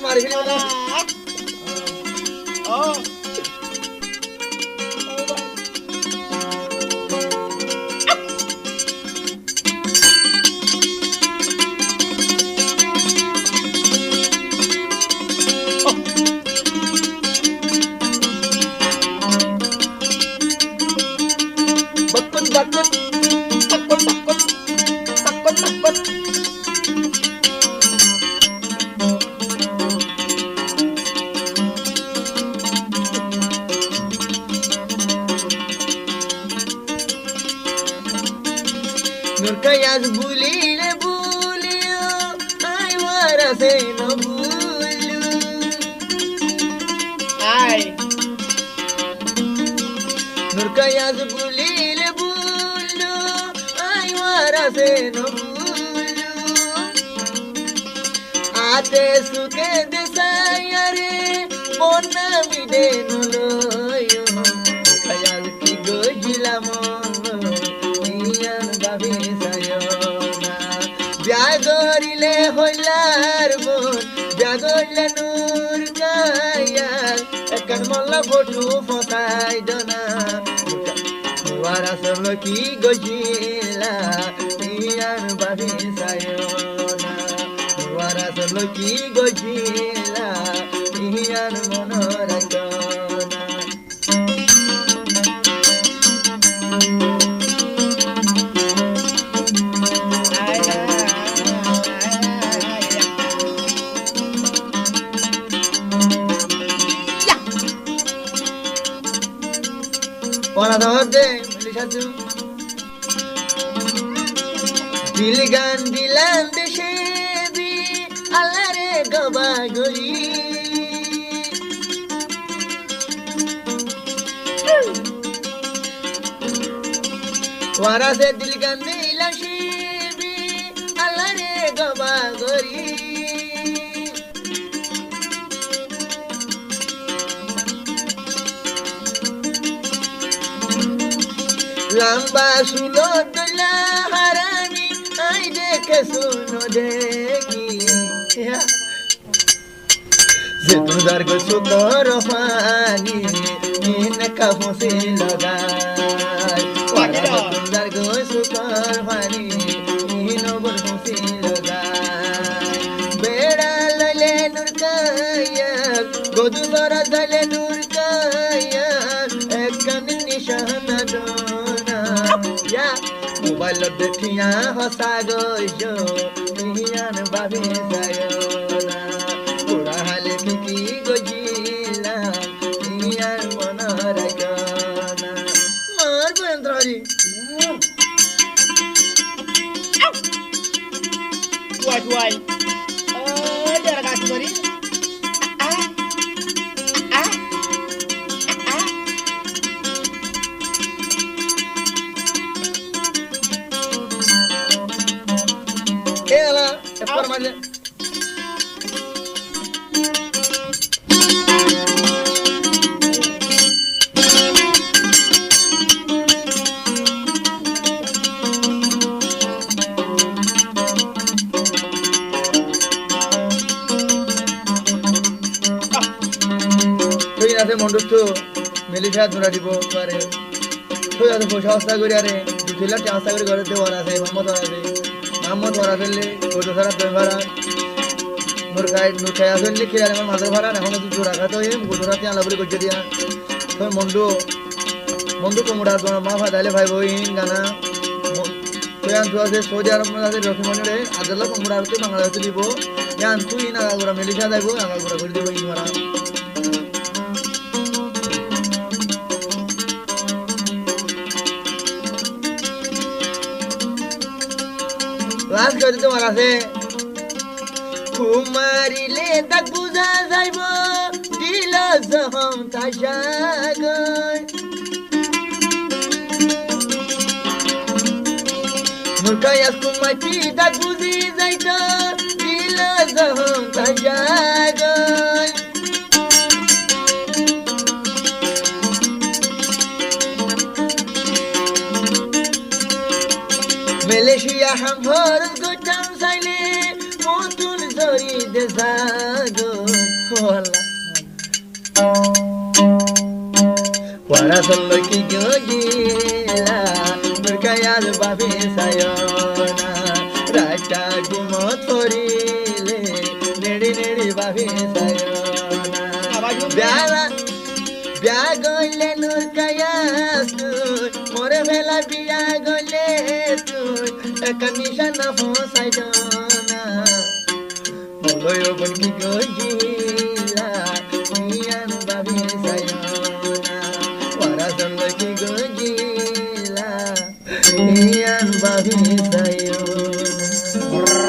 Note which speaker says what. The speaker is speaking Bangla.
Speaker 1: মারি ফেলি না
Speaker 2: ও
Speaker 1: বকত বকত বকত বকত বকত বকত Nurkayas bulile bulio ay warase no bulu
Speaker 2: ai
Speaker 1: Nurkayas bulile bulu ay warase no bulu Ate suke desayare mona mide no loyo Nurkayas ki gojilamo babi sayona Biagorile hoylar bon Biagorle nur kayal Ekan molla botu fosay dona Wara sablo ki gojila Iyan babi sayona Wara sablo ki gojila Iyan monorakona Wana dorde melishatu Dilgan dilan deshebi Allare gabagori Wara se dilgan dilan shebi Allare gabagori Lamba sulod la harami ay dekhe suno dekhi Zitun dar go sukor pani in kafon se lagai Zitun dar go sukor pani in borfon se lagai Beda lale nur kaya godu sara dale nur kaya ekan nishana do Ya, mobile dekhiya hasa gojo, iyan babi sayona. Pura hale ki gojila, iyan monarakona. Mar Bendraji.
Speaker 2: Why? Oh, jara kasih beri.
Speaker 1: Ela, é para mais. তুই আছে মন্ডুস্থ মিলিশা ধরা দিব পারে তুই আছে পয়সা আস্তা করে আরে দুইলা আস্তা করে ঘরে দেওয়ার আছে মোহাম্মদ ওরা ফেললে গোটো সারা দই ভাড়া নুরখাই আসলে খেয়ে আমার মাছের ভাড়া এখন দুটো রাখা তো গোটো রাতে আলা বলে করছে দিয়া তো মন্ডু কুমড়া মা ভাইলে ভাই বইন গানা তুই আনতু আছে সৌদি আরব আছে রকিমনে আদালা কুমড়া হতে বাংলাদেশে দিব ইয়ান তুই নাগাগুড়া মেলিশা যাইব নাগাগুড়া করে দিব ইন ভাড়া লাস্ট করে তোমার আছে কুমারিলে দাগ বুঝা যাইব দিল জহম তাসাগর মুরকায়াস কুমাটি দাগ বুঝি যাইত দিল জহম তাসাগর মালয়েশিয়া হাম ভরস গোটাম সাইলে মতুন জরি দে সাগর ও আল্লাহ ওরা সল্লো কি গিলা তোর কায়াল ভাবি সায়না রাজা ঘুমত পড়িলে নেড়ি নেড়ি ভাবি সায়না ব্যালা ব্যা গইলে নূর কায়াস তুই মোরে বেলা বিয়া গইলে তুই এক নিশানা ফসাই না বলো বোন কি গইলা